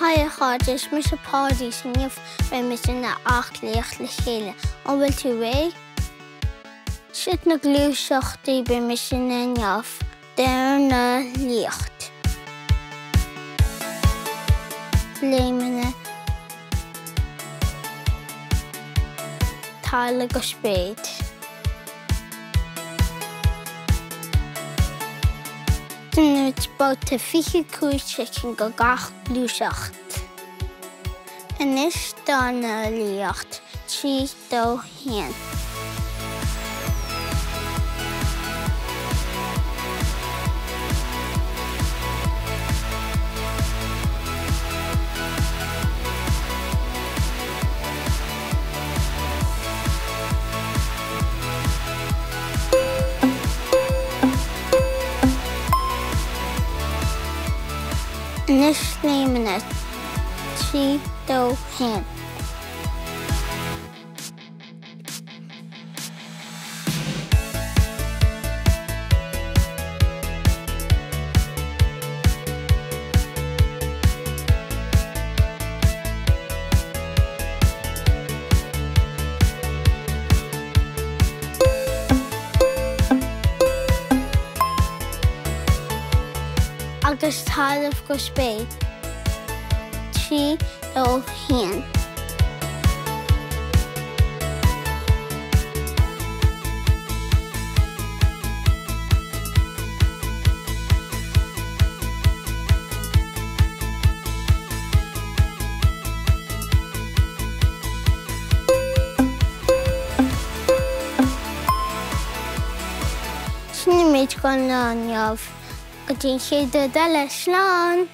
Is mis a pádi sin nif be mis in na ACLAÍOCHT le chéile. An bhfuil tú ré? Sit na glúiseachtaí be mis in na neamh Dornálaíocht. Léimeanna Talamh go Spéir. Dúnút báta 25 cin go gach glúiseacht. Inis Dornálaíocht 3-2-1. Inis Léimeanna 3-2-1. Agus Talamh go Spéir 3-2-1. Sinna méid gan na neamh go dtí chéad de leis slán.